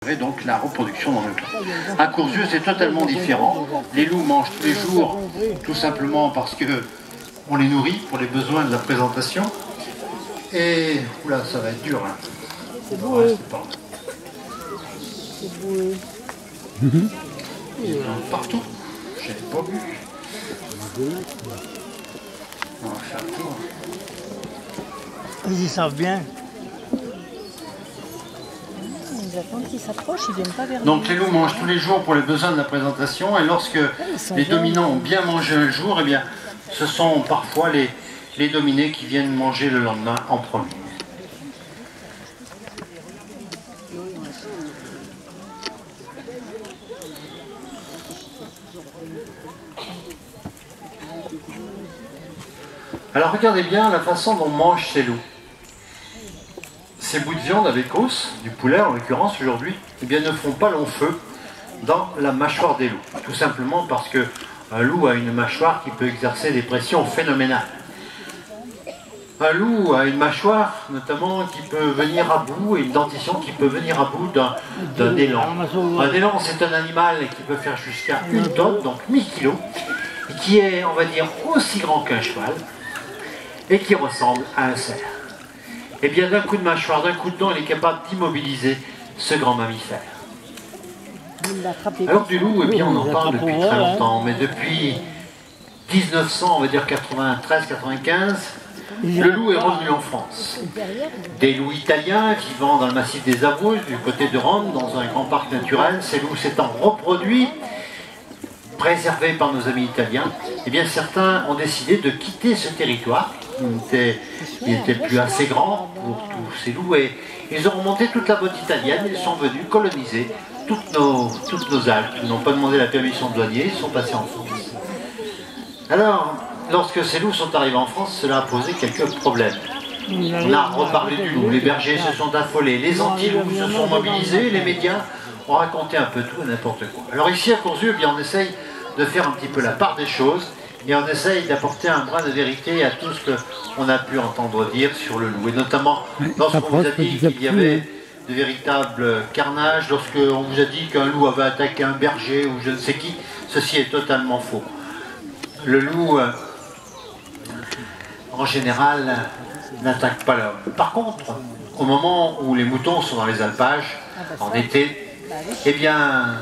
donc la reproduction dans le temps. À Courzieu, c'est totalement différent. Les loups mangent tous les jours, tout simplement parce que on les nourrit pour les besoins de la présentation. Et oula, ça va être dur. Hein. C'est beau. C'est beau. Il y en a partout. Je n'ai pas vu. On va faire le tour. Ils savent bien. Ils attendent qu'ils s'approchent, ils viennent pas vers nous. Donc les loups mangent tous les jours pour les besoins de la présentation, et lorsque les dominants ont bien mangé un jour, eh bien, ce sont parfois les dominés qui viennent manger le lendemain en premier. Alors regardez bien la façon dont mangent ces loups. Ces bouts de viande avec os, du poulet en l'occurrence aujourd'hui, eh bien, ne font pas long feu dans la mâchoire des loups. Tout simplement parce qu'un loup a une mâchoire qui peut exercer des pressions phénoménales. Un loup a une mâchoire notamment qui peut venir à bout, et une dentition qui peut venir à bout d'un élan. Un élan, c'est un animal qui peut faire jusqu'à 1 tonne, donc 1000 kg, et qui est, on va dire, aussi grand qu'un cheval, et qui ressemble à un cerf. Et bien d'un coup de mâchoire, d'un coup de dent, il est capable d'immobiliser ce grand mammifère. Alors du loup, eh bien, on en parle depuis très longtemps, mais depuis 1900, on va dire 93-95, le loup est revenu en France. Des loups italiens vivant dans le massif des Abruzes, du côté de Rome, dans un grand parc naturel, ces loups s'étant reproduits, préservés par nos amis italiens, eh bien certains ont décidé de quitter ce territoire. Il n'était plus assez grand pour tous ces loups, et ils ont remonté toute la botte italienne. Ils sont venus coloniser toutes nos Alpes. Ils n'ont pas demandé la permission douanier, ils sont passés en France. Alors, lorsque ces loups sont arrivés en France, cela a posé quelques problèmes. On a reparlé du loup, les bergers se sont affolés, les anti-loups se sont mobilisés, les médias ont raconté un peu tout et n'importe quoi. Alors ici à Courzieu, eh bien, on essaye de faire un petit peu la part des choses, et on essaye d'apporter un brin de vérité à tout ce qu'on a pu entendre dire sur le loup. Et notamment lorsqu'on vous a dit qu'il y avait de véritables carnages, lorsqu'on vous a dit qu'un loup avait attaqué un berger ou je ne sais qui, ceci est totalement faux. Le loup, en général, n'attaque pas l'homme. Par contre, au moment où les moutons sont dans les alpages, en été, eh bien,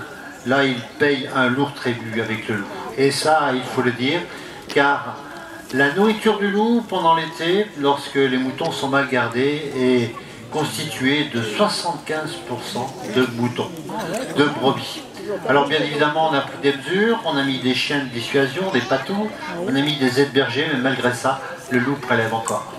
là, ils payent un lourd tribut avec le loup. Et ça, il faut le dire, car la nourriture du loup pendant l'été, lorsque les moutons sont mal gardés, est constituée de 75% de moutons, de brebis. Alors bien évidemment, on a pris des mesures, on a mis des chiens de dissuasion, des patous, on a mis des aides bergers, mais malgré ça, le loup prélève encore.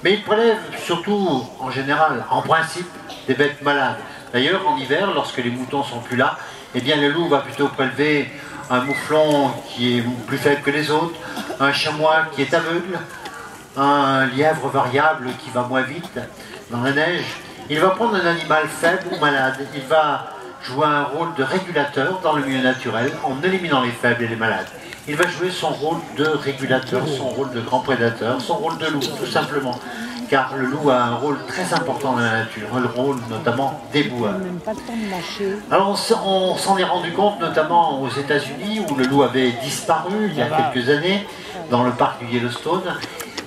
Mais il prélève surtout, en général, en principe, des bêtes malades. D'ailleurs, en hiver, lorsque les moutons sont plus là, eh bien le loup va plutôt prélever un mouflon qui est plus faible que les autres, un chamois qui est aveugle, un lièvre variable qui va moins vite dans la neige. Il va prendre un animal faible ou malade. Il va jouer un rôle de régulateur dans le milieu naturel en éliminant les faibles et les malades. Il va jouer son rôle de régulateur, son rôle de grand prédateur, son rôle de loup, tout simplement. Car le loup a un rôle très important dans la nature, le rôle notamment des boueurs. Alors on s'en est rendu compte notamment aux États-Unis, où le loup avait disparu il y a quelques années, dans le parc du Yellowstone.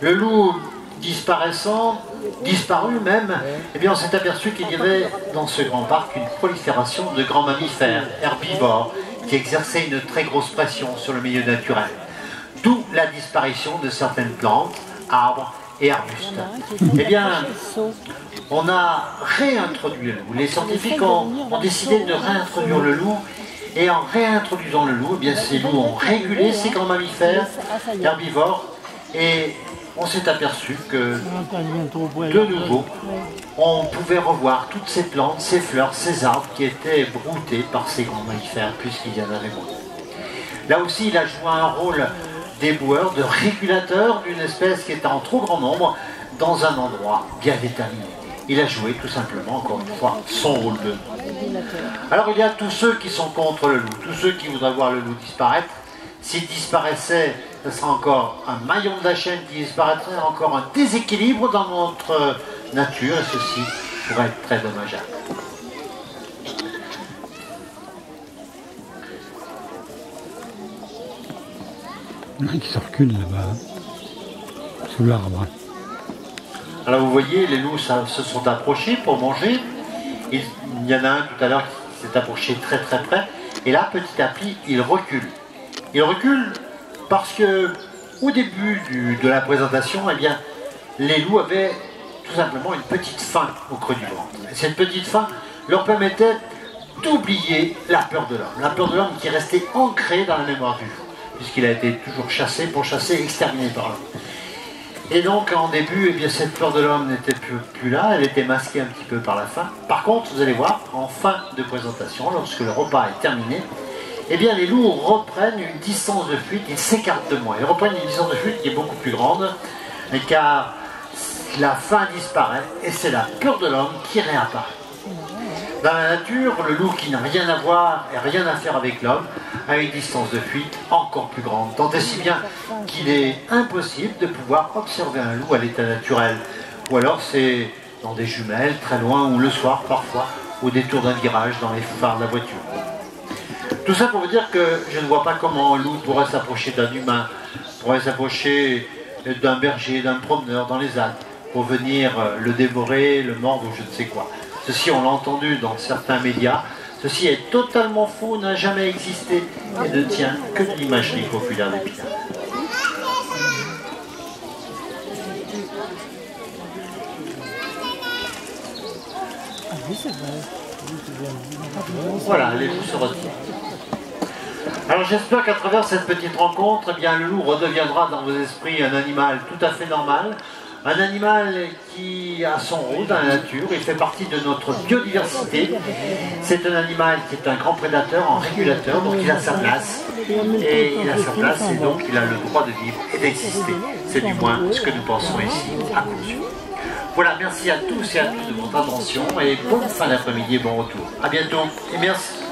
Le loup disparaissant, disparu même, eh bien on s'est aperçu qu'il y avait dans ce grand parc une prolifération de grands mammifères herbivores qui exerçaient une très grosse pression sur le milieu naturel. D'où la disparition de certaines plantes, arbres et arbustes. Eh bien, on a réintroduit le loup. Les scientifiques ont décidé de réintroduire le loup, et en réintroduisant le loup, eh bien, ces loups ont régulé ces grands mammifères herbivores, et on s'est aperçu que, de nouveau, on pouvait revoir toutes ces plantes, ces fleurs, ces arbres qui étaient broutés par ces grands mammifères, puisqu'il y en avait moins. Là aussi, il a joué un rôle d'éboueur, de régulateur d'une espèce qui était en trop grand nombre dans un endroit bien déterminé. Il a joué tout simplement, encore une fois, son rôle de loup. Alors il y a tous ceux qui sont contre le loup, tous ceux qui voudraient voir le loup disparaître. S'il disparaissait, ce sera encore un maillon de la chaîne qui disparaîtrait, encore un déséquilibre dans notre nature, et ceci pourrait être très dommageable. Il y en a qui se reculent là-bas, sous l'arbre. Alors vous voyez, les loups se sont approchés pour manger. Il y en a un tout à l'heure qui s'est approché très très près. Et là, petit à petit, il recule. Il recule parce que au début de la présentation, eh bien, les loups avaient tout simplement une petite faim au creux du ventre. Et cette petite faim leur permettait d'oublier la peur de l'homme. La peur de l'homme qui restait ancrée dans la mémoire du loup, puisqu'il a été toujours chassé, pourchassé, exterminé par l'homme. Et donc en début, eh bien, cette peur de l'homme n'était plus là, elle était masquée un petit peu par la faim. Par contre, vous allez voir, en fin de présentation, lorsque le repas est terminé, eh bien les loups reprennent une distance de fuite, ils s'écartent de moi. Ils reprennent une distance de fuite qui est beaucoup plus grande, car la faim disparaît et c'est la peur de l'homme qui réapparaît. Dans la nature, le loup qui n'a rien à voir et rien à faire avec l'homme a une distance de fuite encore plus grande. Tant et si bien qu'il est impossible de pouvoir observer un loup à l'état naturel. Ou alors c'est dans des jumelles, très loin, ou le soir parfois, au détour d'un virage, dans les phares de la voiture. Tout ça pour vous dire que je ne vois pas comment un loup pourrait s'approcher d'un humain, pourrait s'approcher d'un berger, d'un promeneur dans les Alpes, pour venir le dévorer, le mordre ou je ne sais quoi. Ceci, on l'a entendu dans certains médias. Ceci est totalement faux, n'a jamais existé et ne tient que de l'imagerie populaire d'Épinal. Voilà, les loups se retirent. Alors j'espère qu'à travers cette petite rencontre, eh bien, le loup redeviendra dans vos esprits un animal tout à fait normal. Un animal qui a son rôle dans la nature, il fait partie de notre biodiversité. C'est un animal qui est un grand prédateur, un régulateur, donc il a sa place. Et il a sa place et donc il a le droit de vivre et d'exister. C'est du moins ce que nous pensons ici à Courson. Voilà, merci à tous et à toutes de votre attention et bonne fin d'après-midi et bon retour. À bientôt et merci.